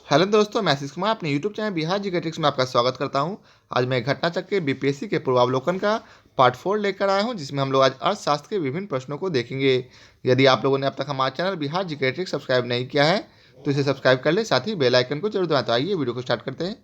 Hello दोस्तों, मैं आशीष कुमार अपने यूट्यूब चैनल बिहार जी के ट्रिक्स में आपका स्वागत करता हूं। आज मैं घटना चक्र के बीपीएससी के पूर्वावलोकन का पार्ट 4 लेकर आया हूं, जिसमें हम लोग आज अर्थशास्त्र के विभिन्न प्रश्नों को देखेंगे। यदि आप लोगों ने अब तक हमारा चैनल बिहार जी के ट्रिक्स सब्सक्राइब नहीं किया है तो इसे सब्सक्राइब कर ले, साथ ही बेल आइकन को जरूर दबाएं। तो आइए वीडियो को स्टार्ट करते हैं।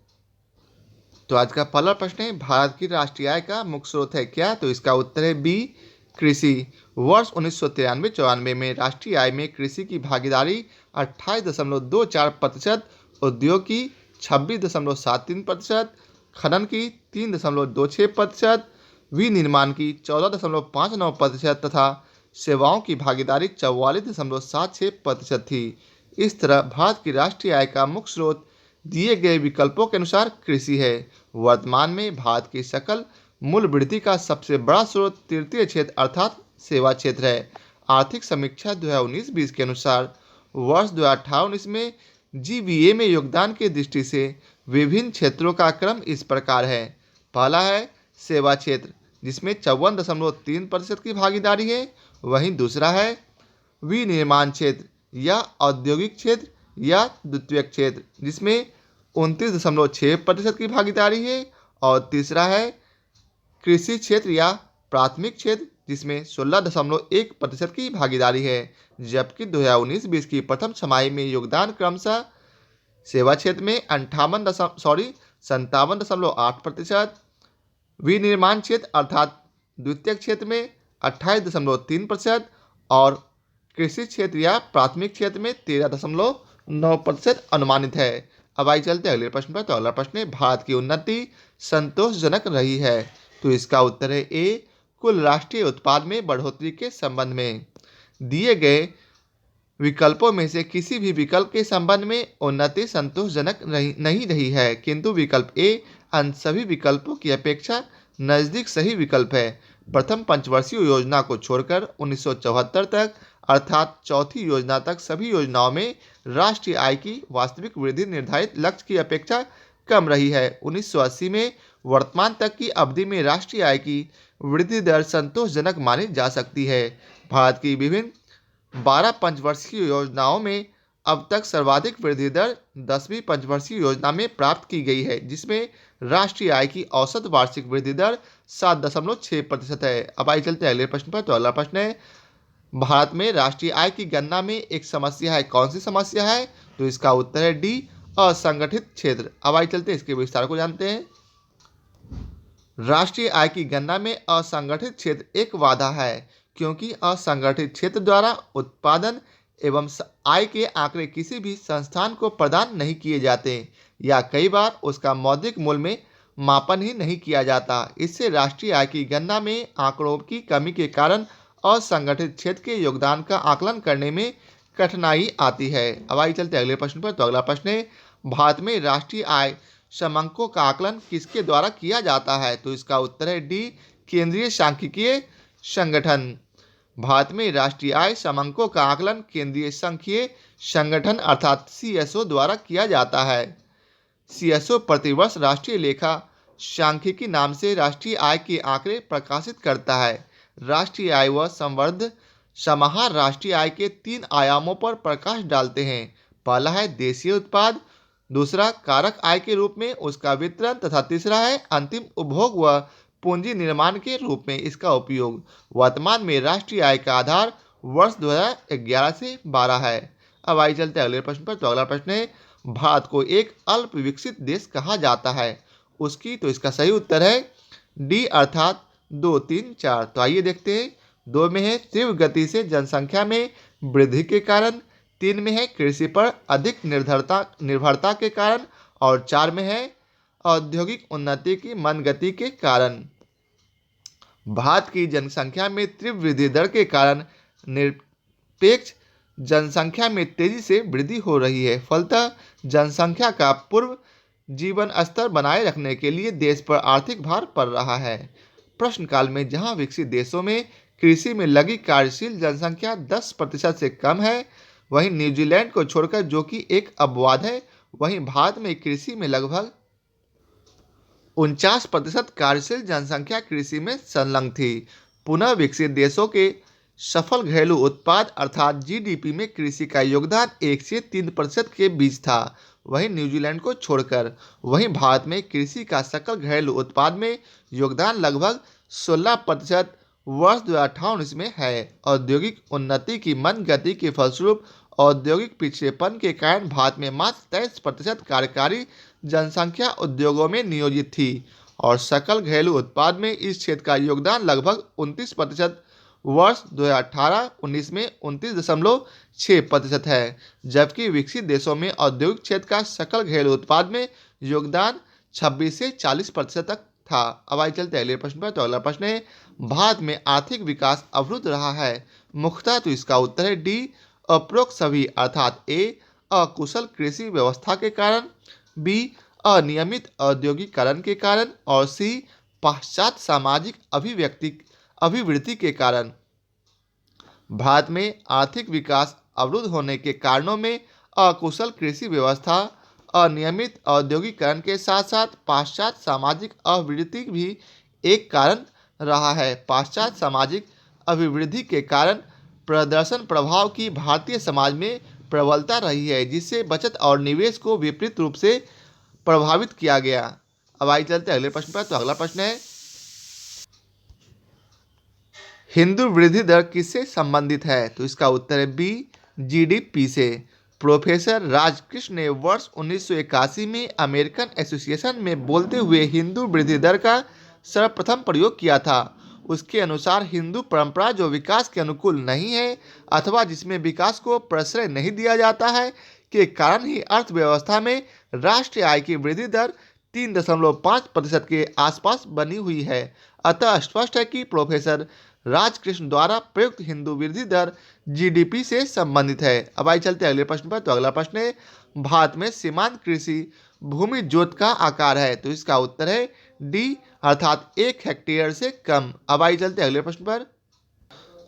तो आज का पहला प्रश्न है, भारत की राष्ट्रीय आय का मुख्य स्रोत है क्या? तो इसका उत्तर है बी, कृषि। वर्ष 1993-94 में राष्ट्रीय आय में कृषि की भागीदारी 28.24%, उद्योग की 26.73%, खनन की 3.26%, विनिर्माण की 14.59% तथा सेवाओं की भागीदारी 44.76% थी। इस तरह भारत की राष्ट्रीय आय का मुख्य स्रोत दिए गए विकल्पों के अनुसार कृषि है। वर्तमान में भारत की सकल मूल्य वृद्धि का सबसे बड़ा स्रोत तृतीय क्षेत्र अर्थात सेवा क्षेत्र है। आर्थिक समीक्षा 2019-20 के अनुसार वर्ष 2018-19 में जीबीए में योगदान की दृष्टि से विभिन्न क्षेत्रों का क्रम इस प्रकार है। पहला है सेवा क्षेत्र, जिसमें 54.3% की भागीदारी है। वहीं दूसरा है विनिर्माण क्षेत्र या औद्योगिक क्षेत्र या द्वितीयक क्षेत्र, जिसमें 29.6% की भागीदारी है। और तीसरा है कृषि क्षेत्र या प्राथमिक क्षेत्र, जिसमें 16.1% की भागीदारी है। जबकि 2019-20 की प्रथम छमाही में योगदान क्रमशः सेवा क्षेत्र में 57.8%, विनिर्माण क्षेत्र अर्थात द्वितीयक क्षेत्र में 28.3% और कृषि क्षेत्र या प्राथमिक क्षेत्र में 13.9% अनुमानित है। अब आइए चलते अगले प्रश्न पर। तो अगला प्रश्न है, भारत की उन्नति संतोषजनक रही है? तो इसका उत्तर है ए, कुल राष्ट्रीय उत्पाद में बढ़ोतरी के संबंध में। दिए गए विकल्पों में से किसी भी विकल्प के संबंध में उन्नति संतोषजनक नहीं रही है, किंतु विकल्प ए अन्य सभी विकल्पों की अपेक्षा नज़दीक सही विकल्प है। प्रथम पंचवर्षीय योजना को छोड़कर 1974 तक अर्थात चौथी योजना तक सभी योजनाओं में राष्ट्रीय आय की वास्तविक वृद्धि निर्धारित लक्ष्य की अपेक्षा कम रही है। 1980 में वर्तमान तक की अवधि में राष्ट्रीय आय की वृद्धि दर संतोषजनक मानी जा सकती है। भारत की विभिन्न 12 पंचवर्षीय योजनाओं में अब तक सर्वाधिक वृद्धि दर 10वीं पंचवर्षीय योजना में प्राप्त की गई है, जिसमें राष्ट्रीय आय की औसत वार्षिक वृद्धि दर 7.6% है। अब आइए चलते हैं अगले प्रश्न पर। तो अगला प्रश्न है, भारत में राष्ट्रीय आय की गणना में एक समस्या है। कौन सी समस्या है? तो इसका उत्तर है डी, असंगठित क्षेत्र। अब आइए चलते हैं इसके विस्तार को जानते हैं। राष्ट्रीय आय की गणना में असंगठित क्षेत्र एक बाधा है, क्योंकि असंगठित क्षेत्र द्वारा उत्पादन एवं आय के आंकड़े किसी भी संस्थान को प्रदान नहीं किए जाते या कई बार उसका मौद्रिक मूल्य में मापन ही नहीं किया जाता। इससे राष्ट्रीय आय की गणना में आंकड़ों की कमी के कारण असंगठित क्षेत्र के योगदान का आकलन करने में कठिनाई आती है। अब आइए चलते अगले प्रश्न पर। तो अगला प्रश्न है, भारत में राष्ट्रीय आय समंकों का आकलन किसके द्वारा किया जाता है? तो इसका उत्तर है डी, केंद्रीय सांख्यिकीय संगठन। भारत में राष्ट्रीय आय समंकों का आकलन केंद्रीय सांख्यिकीय संगठन अर्थात सीएसओ द्वारा किया जाता है। सीएसओ प्रतिवर्ष राष्ट्रीय लेखा सांख्यिकी नाम से राष्ट्रीय आय के आंकड़े प्रकाशित करता है। राष्ट्रीय आय व संवर्ध समाहार राष्ट्रीय आय के 3 आयामों पर प्रकाश डालते हैं। पहला है देशीय उत्पाद, दूसरा कारक आय के रूप में उसका वितरण तथा तीसरा है अंतिम उपभोग व पूंजी निर्माण के रूप में इसका उपयोग। वर्तमान में राष्ट्रीय आय का आधार वर्ष 2011 से 12 है। अब आइए चलते हैं अगले प्रश्न पर। तो अगला प्रश्न है, भारत को एक अल्प विकसित देश कहा जाता है तो इसका सही उत्तर है डी अर्थात 2, 3, 4। तो आइए देखते हैं। 2 में है तीव्र गति से जनसंख्या में वृद्धि के कारण, 3 में है कृषि पर अधिक निर्भरता के कारण और 4 में है औद्योगिक उन्नति की मंद गति के कारण। भारत की जनसंख्या में तीव्र वृद्धि दर के कारण निरपेक्ष जनसंख्या में तेजी से वृद्धि हो रही है। फलतः जनसंख्या का पूर्व जीवन स्तर बनाए रखने के लिए देश पर आर्थिक भार पड़ रहा है। प्रश्नकाल में जहां विकसित देशों में कृषि में लगी कार्यशील जनसंख्या 10% से कम है, वहीं न्यूजीलैंड को छोड़कर जो कि एक अपवाद है, वहीं भारत में कृषि में लगभग 49% कार्यशील जनसंख्या कृषि में संलग्न थी। पुनः विकसित देशों के सफल घरेलू उत्पाद अर्थात जीडीपी में कृषि का योगदान 1 से 3% के बीच था। वहीं न्यूजीलैंड को छोड़कर। वहीं भारत में कृषि का सकल घरेलू उत्पाद में योगदान लगभग 16% वर्ष 2018-19 में है। औद्योगिक उन्नति की मंद गति के फलस्वरूप औद्योगिक पिछड़ेपन के कारण भारत में मात्र 23% कार्यकारी जनसंख्या उद्योगों में नियोजित थी और सकल घरेलू उत्पाद में इस क्षेत्र का योगदान लगभग 29% वर्ष 2018-19 में 29.6% है, जबकि विकसित देशों में औद्योगिक क्षेत्र का सकल घरेलू उत्पाद में योगदान 26 से 40% तक था। अब आइए चलते अगले प्रश्न पर। तो अगला प्रश्न है, भारत में आर्थिक विकास अवरुद्ध रहा है मुख्यतः। तो इसका उत्तर है डी उपरोक्त सभी, अर्थात ए अकुशल कृषि व्यवस्था के कारण, बी अनियमित औद्योगिकरण के कारण और सी पाश्चात्य सामाजिक अभिवृद्धि के कारण। भारत में आर्थिक विकास अवरुद्ध होने के कारणों में अकुशल कृषि व्यवस्था, अनियमित औद्योगिकरण के साथ साथ पाश्चात्य सामाजिक अभिवृद्धि भी एक कारण रहा है। पाश्चात्य सामाजिक अभिवृद्धि के कारण प्रदर्शन प्रभाव की भारतीय समाज में प्रबलता रही है, जिससे बचत और निवेश को विपरीत रूप से प्रभावित किया गया। अब आइए चलते अगले प्रश्न पर। तो अगला प्रश्न है, हिंदू वृद्धि दर किससे संबंधित है? तो इसका उत्तर है बी जीडीपी से। प्रोफेसर राजकृष्ण ने वर्ष 1981 में अमेरिकन एसोसिएशन में बोलते हुए हिंदू वृद्धि दर का सर्वप्रथम प्रयोग किया था। उसके अनुसार हिंदू परंपरा जो विकास के अनुकूल नहीं है अथवा जिसमें विकास को प्रश्रय नहीं दिया जाता है के कारण ही अर्थव्यवस्था में राष्ट्रीय आय की वृद्धि दर 3.5% के आसपास बनी हुई है। अतः स्पष्ट है कि प्रोफेसर राजकृष्ण द्वारा प्रयुक्त हिंदू वृद्धि दर जीडीपी से संबंधित है। अब आइए चलते अगले प्रश्न पर। तो अगला प्रश्न है, भारत में सीमांत कृषि भूमि जोत का आकार है? तो इसका उत्तर है डी, अर्थात 1 हेक्टेयर से कम। अब आइए चलते अगले प्रश्न पर।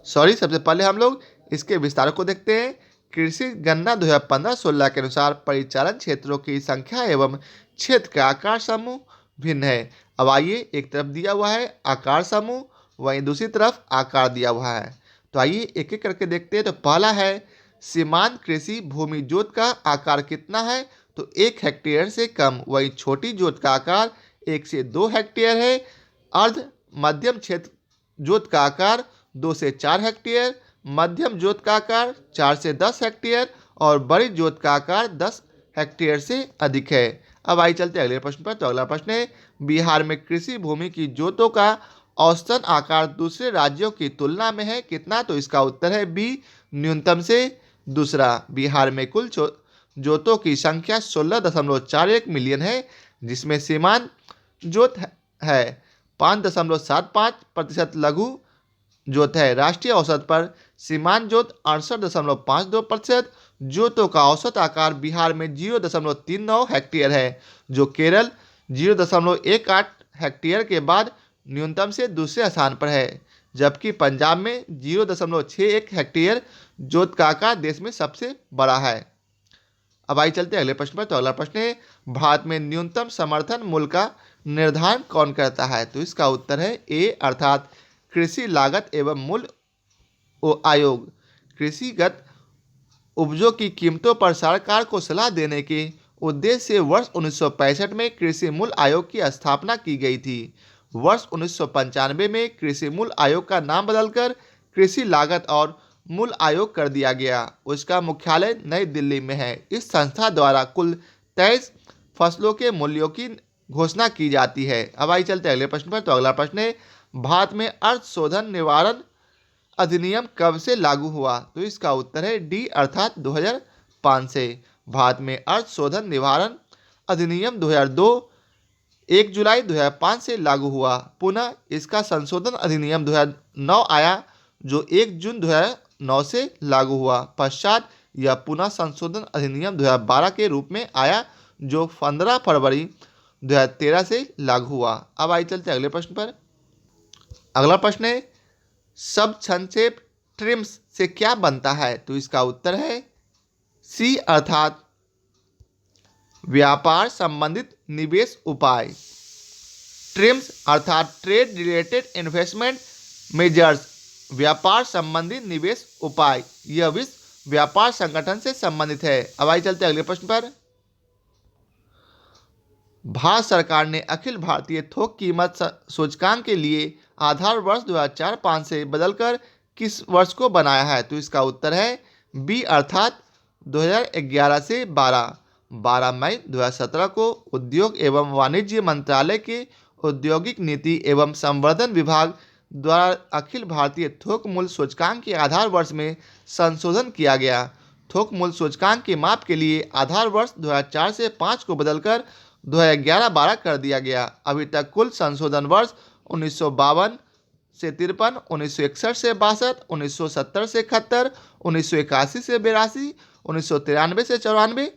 सबसे पहले हम लोग इसके विस्तार को देखते हैं। कृषि गणना 2015-16 के अनुसार परिचालन क्षेत्रों की संख्या एवं क्षेत्र का आकार समूह भिन्न है। अब आइए, एक तरफ दिया हुआ है आकार समूह, वहीं दूसरी तरफ आकार दिया हुआ है। तो आइए एक एक करके देखते हैं। तो पहला है सीमांत कृषि भूमि जोत का आकार कितना है? तो 1 हेक्टेयर से कम। वहीं छोटी जोत का आकार 1 से 2 हेक्टेयर है। अर्ध मध्यम क्षेत्र जोत का आकार 2 से 4 हेक्टेयर, मध्यम जोत का आकार 4 से 10 हेक्टेयर और बड़ी जोत का आकार 10 हेक्टेयर से अधिक है। अब आइए चलते अगले प्रश्न पर। तो अगला प्रश्न है, बिहार में कृषि भूमि की जोतों का औसतन आकार दूसरे राज्यों की तुलना में है कितना? तो इसका उत्तर है बी, न्यूनतम से दूसरा। बिहार में कुल जोतों की संख्या 16.41 मिलियन है, जिसमें सीमांत जोत है 5.75%, लघु जोत है। राष्ट्रीय औसत पर सीमांत जोत 68.52%। जोतों का औसत आकार बिहार में 0.39 हेक्टेयर है, जो केरल 0.18 हेक्टेयर के बाद न्यूनतम से दूसरे स्थान पर है, जबकि पंजाब में 0.61 हेक्टेयर जोत का आकार देश में सबसे बड़ा है। अब आइए चलते अगले प्रश्न पर। तो अगला प्रश्न है, भारत में न्यूनतम समर्थन मूल्य का निर्धारण कौन करता है? तो इसका उत्तर है ए, अर्थात कृषि लागत एवं मूल्य आयोग। कृषिगत उपजों की कीमतों पर सरकार को सलाह देने के उद्देश्य से वर्ष 1965 में कृषि मूल्य आयोग की स्थापना की गई थी। वर्ष 1995 में कृषि मूल्य आयोग का नाम बदलकर कृषि लागत और मूल्य आयोग कर दिया गया। उसका मुख्यालय नई दिल्ली में है। इस संस्था द्वारा कुल 23 फसलों के मूल्यों की घोषणा की जाती है। अब आइए चलते अगले प्रश्न पर। तो अगला प्रश्न है, भारत में अर्थ शोधन निवारण अधिनियम कब से लागू हुआ? तो इसका उत्तर है डी, अर्थात 2005 से। भारत में अर्थ शोधन निवारण अधिनियम 2002 1 जुलाई 2005 से लागू हुआ। पुनः इसका संशोधन अधिनियम 2009 आया, जो 1 जून 2009 से लागू हुआ। पश्चात यह पुनः संशोधन अधिनियम 2012 के रूप में आया, जो 15 फरवरी 2013 से लागू हुआ। अब आइए चलते अगले प्रश्न पर। अगला प्रश्न है, शब्द संक्षेप ट्रिम्स से क्या बनता है? तो इसका उत्तर है सी, अर्थात व्यापार संबंधित निवेश उपाय। ट्रिम्स अर्थात ट्रेड रिलेटेड इन्वेस्टमेंट मेजर्स, व्यापार संबंधी निवेश उपाय। यह विश्व व्यापार संगठन से संबंधित है। अब आइए चलते अगले प्रश्न पर। भारत सरकार ने अखिल भारतीय थोक कीमत सूचकांक के लिए आधार वर्ष 2004-5 से बदलकर किस वर्ष को बनाया है? तो इसका उत्तर है बी अर्थात 2011 से 12 मई 2017 को उद्योग एवं वाणिज्य मंत्रालय के औद्योगिक नीति एवं संवर्धन विभाग द्वारा अखिल भारतीय थोक मूल्य सूचकांक के आधार वर्ष में संशोधन किया गया। थोक मूल्य सूचकांक के माप के लिए आधार वर्ष 2004 से 5 को बदलकर 2011-12 कर दिया गया। अभी तक कुल संशोधन वर्ष 1952 से 53, 1961 से 62, 1970 से 71, 1981 से 82, 1993 से 94,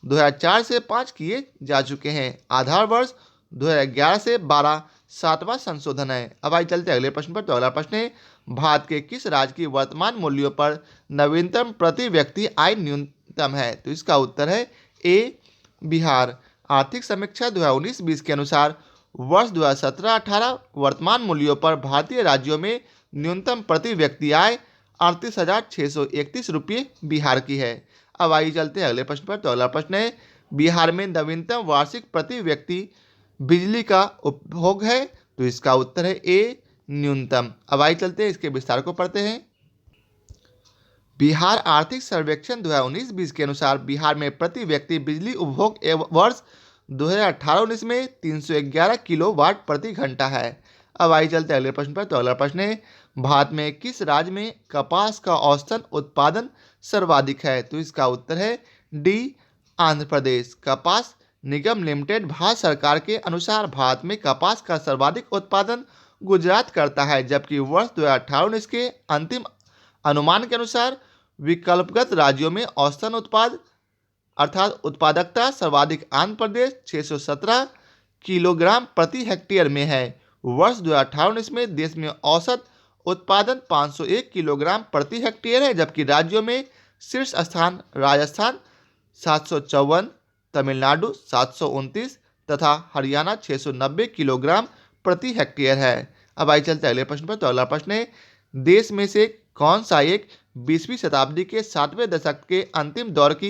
2004 से 5 किए जा चुके हैं। आधार वर्ष 2011 से 12 7वां संशोधन है। अब आइए चलते अगले प्रश्न पर। तो अगला प्रश्न है, भारत के किस राज्य की वर्तमान मूल्यों पर नवीनतम प्रति व्यक्ति आय न्यूनतम है? तो इसका उत्तर है ए बिहार। आर्थिक समीक्षा 2019-20 के अनुसार वर्ष 2017-18 वर्तमान मूल्यों पर भारतीय राज्यों में न्यूनतम प्रति व्यक्ति आय 38,631 रुपये बिहार की है। अब आइए चलते हैं अगले प्रश्न पर। तो अगला प्रश्न है, बिहार में नवीनतम वार्षिक प्रति व्यक्ति बिजली का उपभोग है? तो इसका उत्तर है ए न्यूनतम। अब आइए चलते हैं इसके विस्तार को पढ़ते हैं। बिहार आर्थिक सर्वेक्षण 2019-20 के अनुसार बिहार में प्रति व्यक्ति बिजली उपभोग वर्ष 2018-19 में 311 किलोवाट प्रति घंटा है। अब आइए चलते हैं अगले प्रश्न पर। तो अगला प्रश्न है, भारत में किस राज्य में कपास का औसतन उत्पादन सर्वाधिक है? तो इसका उत्तर है डी आंध्र प्रदेश। कपास निगम लिमिटेड भारत सरकार के अनुसार भारत में कपास का सर्वाधिक उत्पादन गुजरात करता है, जबकि वर्ष 2018-19 के अंतिम अनुमान के अनुसार विकल्पगत राज्यों में औसतन अर्थात उत्पादकता सर्वाधिक आंध्र प्रदेश 617 किलोग्राम प्रति हेक्टेयर में है। वर्ष 2018-19 में देश में औसत उत्पादन 501 किलोग्राम प्रति हेक्टेयर है, जबकि राज्यों में शीर्ष स्थान राजस्थान 754, तमिलनाडु 729 तथा हरियाणा 690 किलोग्राम प्रति हेक्टेयर है। अब आइए चलते अगले प्रश्न पर। तो अगला प्रश्न है, देश में से कौन सा एक 20वीं शताब्दी के 7वें दशक के अंतिम दौर की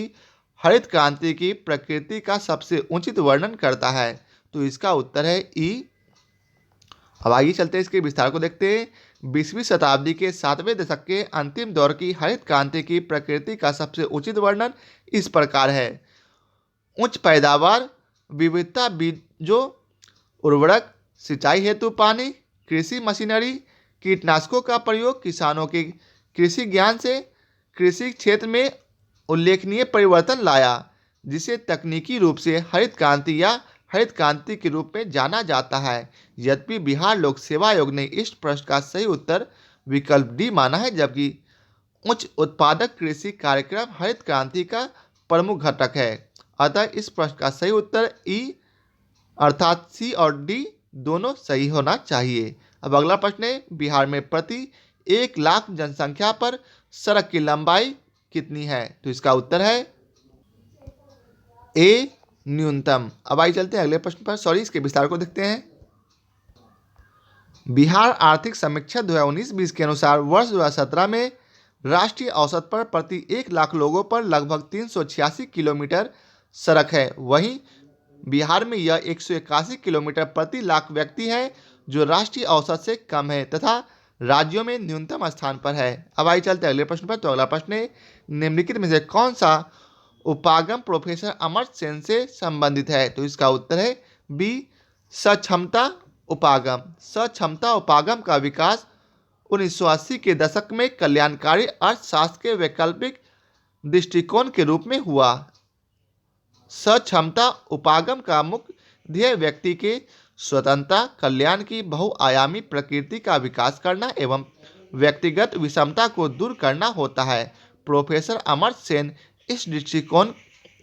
हरित क्रांति की प्रकृति का सबसे उचित वर्णन करता है? तो इसका उत्तर है ई। अब आइए चलते हैं इसके विस्तार को देखते हैं। 20वीं शताब्दी के 7वें दशक के अंतिम दौर की हरित क्रांति की प्रकृति का सबसे उचित वर्णन इस प्रकार है। उच्च पैदावार, विविधता बीजों, उर्वरक, सिंचाई हेतु पानी, कृषि मशीनरी, कीटनाशकों का प्रयोग किसानों के कृषि ज्ञान से कृषि क्षेत्र में उल्लेखनीय परिवर्तन लाया, जिसे तकनीकी रूप से हरित क्रांति या हरित क्रांति के रूप में जाना जाता है। यद्यपि बिहार लोक सेवा आयोग ने इस प्रश्न का सही उत्तर विकल्प डी माना है, जबकि उच्च उत्पादक कृषि कार्यक्रम हरित क्रांति का प्रमुख घटक है। अतः इस प्रश्न का सही उत्तर ई अर्थात सी और डी दोनों सही होना चाहिए। अब अगला प्रश्न है, बिहार में प्रति 1 लाख जनसंख्या पर सड़क की लंबाई कितनी है? तो इसका उत्तर है ए न्यूनतम। अब आइए चलते हैं अगले प्रश्न पर। इसके विस्तार को देखते हैं। बिहार आर्थिक समीक्षा 2019-20 के अनुसार वर्ष 2017 में राष्ट्रीय औसत पर प्रति 1 लाख लोगों पर लगभग 386 किलोमीटर सड़क है। वहीं बिहार में यह 181 किलोमीटर प्रति लाख व्यक्ति है, जो राष्ट्रीय औसत से कम है तथा राज्यों में न्यूनतम स्थान पर है। अब आइए चलते हैं अगले प्रश्न पर। तो अगला प्रश्न है, निम्नलिखित में से कौन सा उपागम प्रोफेसर अमर्त्य सेन से संबंधित है? तो इसका उत्तर है बी सक्षमता उपागम। सक्षमता उपागम का विकास 1980 के दशक में कल्याणकारी अर्थशास्त्र के वैकल्पिक दृष्टिकोण के रूप में हुआ। सक्षमता उपागम का मुख्य ध्येय व्यक्ति के स्वतंत्रता, कल्याण की बहुआयामी प्रकृति का विकास करना एवं व्यक्तिगत विषमता को दूर करना होता है। प्रोफेसर अमर्त्य सेन इस दृष्टिकोण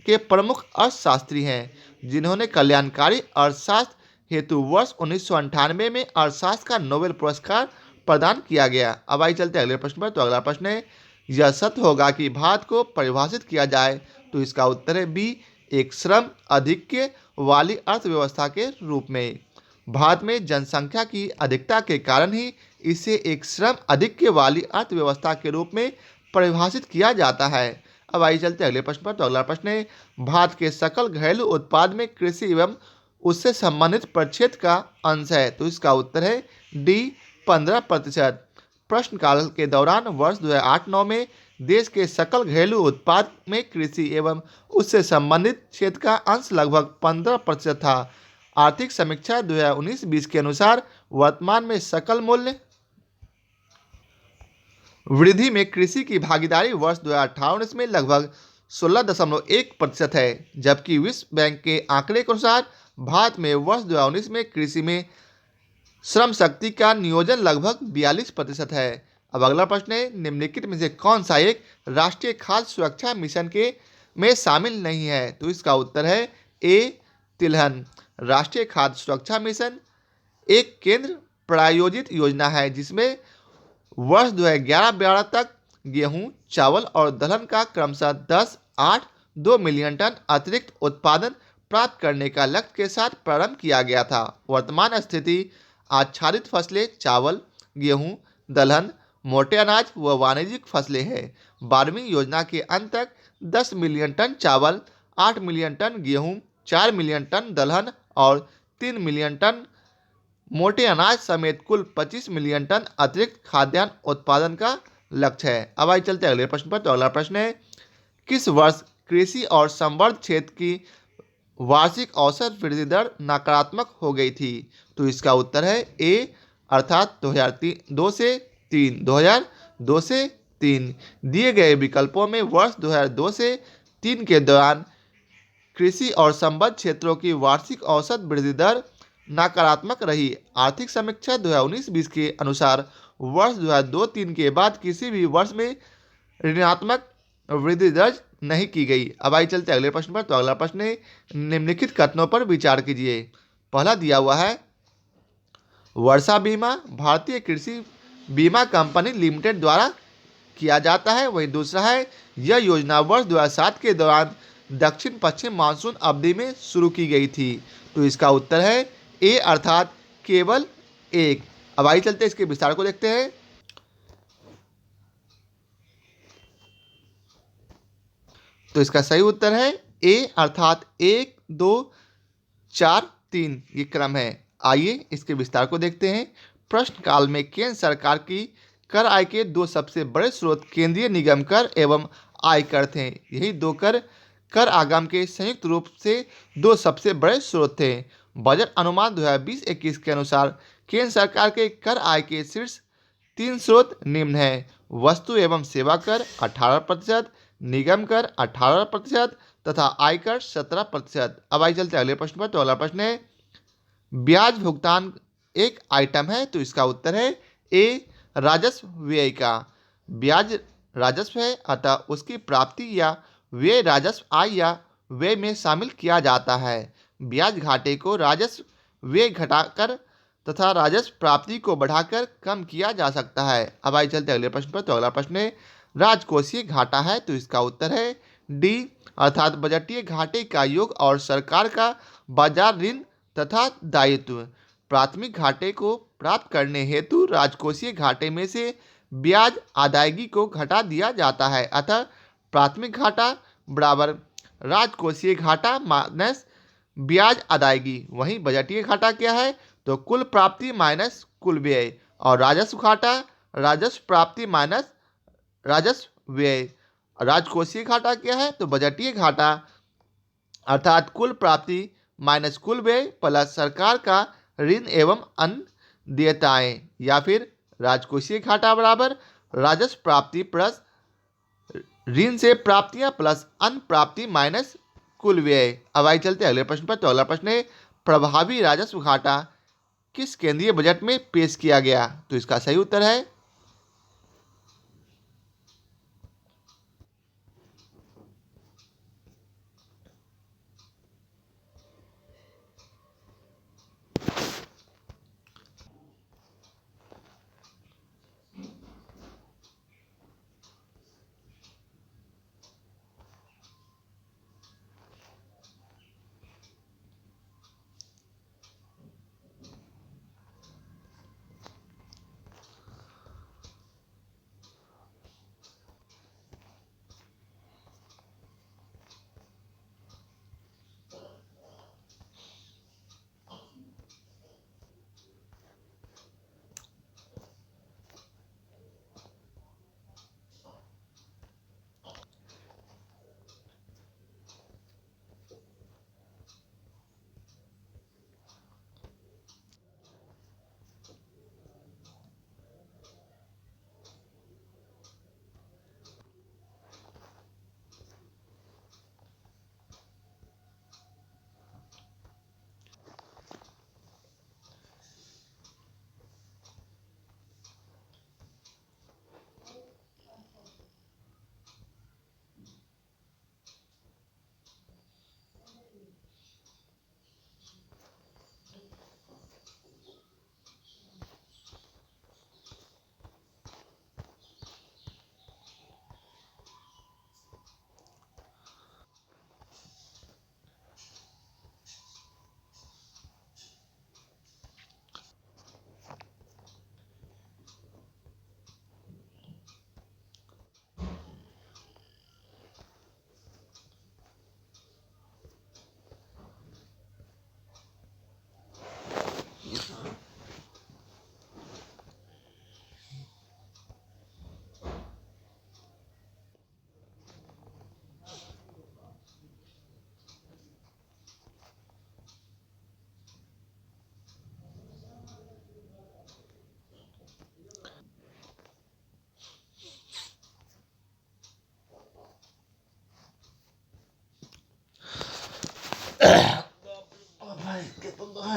के प्रमुख अर्थशास्त्री हैं, जिन्होंने कल्याणकारी अर्थशास्त्र हेतु वर्ष 1998 में अर्थशास्त्र का नोबेल पुरस्कार प्रदान किया गया। अब आइए चलते अगले प्रश्न पर। तो अगला प्रश्न है, यह सत्य होगा कि भारत को परिभाषित किया जाए? तो इसका उत्तर है बी एक श्रम आधिक्य वाली अर्थव्यवस्था के रूप में। भारत में जनसंख्या की अधिकता के कारण ही इसे एक श्रम आधिक्य वाली अर्थव्यवस्था के रूप में परिभाषित किया जाता है। अब आइए चलते अगले प्रश्न पर। तो अगला प्रश्न है, भारत के सकल घरेलू उत्पाद में कृषि एवं उससे संबंधित प्रक्षेत्र का अंश है। तो इसका उत्तर है डी 15%। प्रश्नकाल के दौरान वर्ष 2008-9 में देश के सकल घरेलू उत्पाद में कृषि एवं उससे संबंधित क्षेत्र का अंश लगभग 15% था। आर्थिक समीक्षा 2019-20 के अनुसार वर्तमान में सकल मूल्य वृद्धि में कृषि की भागीदारी वर्ष 2018-19 में लगभग 16.1% है, जबकि विश्व बैंक के आंकड़े के अनुसार भारत में वर्ष 2019 में कृषि में श्रम शक्ति का नियोजन लगभग 42% है। अब अगला प्रश्न है, निम्नलिखित में से कौन सा एक राष्ट्रीय खाद्य सुरक्षा मिशन के में शामिल नहीं है? तो इसका उत्तर है ए तिलहन। राष्ट्रीय खाद्य सुरक्षा मिशन एक केंद्र प्रायोजित योजना है जिसमें वर्ष 2011-12 तक गेहूं, चावल और दलहन का क्रमशः 10, 8, 2 मिलियन टन अतिरिक्त उत्पादन प्राप्त करने का लक्ष्य के साथ प्रारंभ किया गया था। वर्तमान स्थिति आच्छादित फसलें चावल, गेहूं, दलहन, मोटे अनाज व वाणिज्यिक फसलें हैं। 12वीं योजना के अंत तक 10 मिलियन टन चावल, 8 मिलियन टन गेहूं, 4 मिलियन टन दलहन और 3 मिलियन टन मोटे अनाज समेत कुल 25 मिलियन टन अतिरिक्त खाद्यान्न उत्पादन का लक्ष्य है। अब आइए चलते हैं अगले प्रश्न पर। तो अगला प्रश्न है, किस वर्ष कृषि और संवर्ध क्षेत्र की वार्षिक औसत वृद्धि दर नकारात्मक हो गई थी? तो इसका उत्तर है ए अर्थात 2002 से 3। दिए गए विकल्पों में वर्ष 2002 से 3 के दौरान कृषि और संबद्ध क्षेत्रों की वार्षिक औसत वृद्धि दर नकारात्मक रही। आर्थिक समीक्षा 2019-20 के अनुसार वर्ष 2002-3 के बाद किसी भी वर्ष में ऋणात्मक वृद्धि दर्ज नहीं की गई। अब आइए चलते अगले प्रश्न पर। तो अगला प्रश्न है, निम्नलिखित कथनों पर विचार कीजिए। पहला दिया हुआ है, वर्षा बीमा भारतीय कृषि बीमा कंपनी लिमिटेड द्वारा किया जाता है। वहीं दूसरा है, यह योजना वर्ष 2007 के दौरान दक्षिण पश्चिम मानसून अवधि में शुरू की गई थी। तो इसका उत्तर है ए अर्थात केवल एक। अब आइए चलते इसके विस्तार को देखते हैं। तो इसका सही उत्तर है ए अर्थात 1, 2, 4, 3 ये क्रम है। आइए इसके विस्तार को देखते हैं। प्रश्नकाल में केंद्र सरकार की कर आय के दो सबसे बड़े स्रोत केंद्रीय निगम कर एवं आयकर थे। यही दो कर आगम के संयुक्त रूप से दो सबसे बड़े स्रोत थे। बजट अनुमान 2020-21 के अनुसार केंद्र सरकार के कर आय के शीर्ष 3 स्रोत निम्न है। वस्तु एवं सेवा कर 18%, निगम कर 18% तथा आयकर 17%। अब आइए चलते अगले प्रश्न पर। तो अगला प्रश्न है, ब्याज भुगतान एक आइटम है। तो इसका उत्तर है ए राजस्व व्यय का। ब्याज राजस्व है, अतः उसकी प्राप्ति या व्यय राजस्व आय या व्यय में शामिल किया जाता है। ब्याज घाटे को राजस्व व्यय घटाकर तथा राजस्व प्राप्ति को बढ़ाकर कम किया जा सकता है। अब आइए चलते अगले प्रश्न पर। तो अगला प्रश्न है, राजकोषीय घाटा है। तो इसका उत्तर है डी अर्थात बजटीय घाटे का योग और सरकार का बाजार ऋण तथा दायित्व। प्राथमिक घाटे को प्राप्त करने हेतु राजकोषीय घाटे में से ब्याज अदायगी को घटा दिया जाता है। अतः प्राथमिक घाटा बराबर राजकोषीय घाटा माइनस ब्याज अदायगी। वहीं बजटीय घाटा क्या है? तो कुल प्राप्ति माइनस कुल व्यय। और राजस्व घाटा राजस्व प्राप्ति माइनस राजस्व व्यय। राजकोषीय घाटा क्या है? तो बजटीय घाटा अर्थात कुल प्राप्ति माइनस कुल व्यय प्लस सरकार का ऋण एवं अन्य देयताएं। या फिर राजकोषीय घाटा बराबर राजस्व प्राप्ति प्लस ऋण से प्राप्तियां प्लस अन्य प्राप्ति माइनस कुल व्यय। अब आइए चलते अगले प्रश्न पर। तो अगला प्रश्न है, प्रभावी राजस्व घाटा किस केंद्रीय बजट में पेश किया गया? तो इसका सही उत्तर है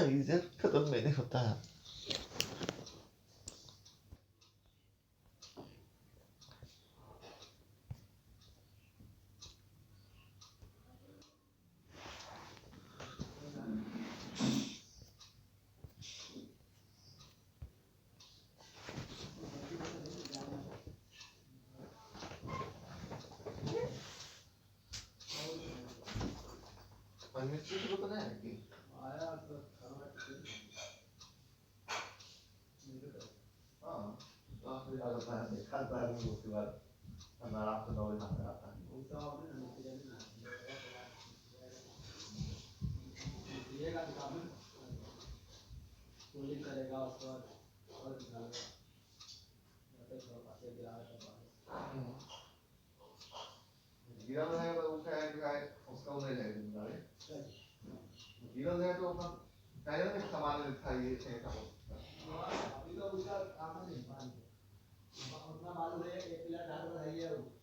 इज्जत खत्म नहीं होता है। गिरा रहेगा तो वो क्या है कि भाई उसका वो नहीं रहेगा जिम्मेदारी। गिरा रहेगा तो अपना कहेगा कि सामान लिखा ये है का अभी तो उसका काम नहीं उतना मालूम है एक पिलर ढाल रही है।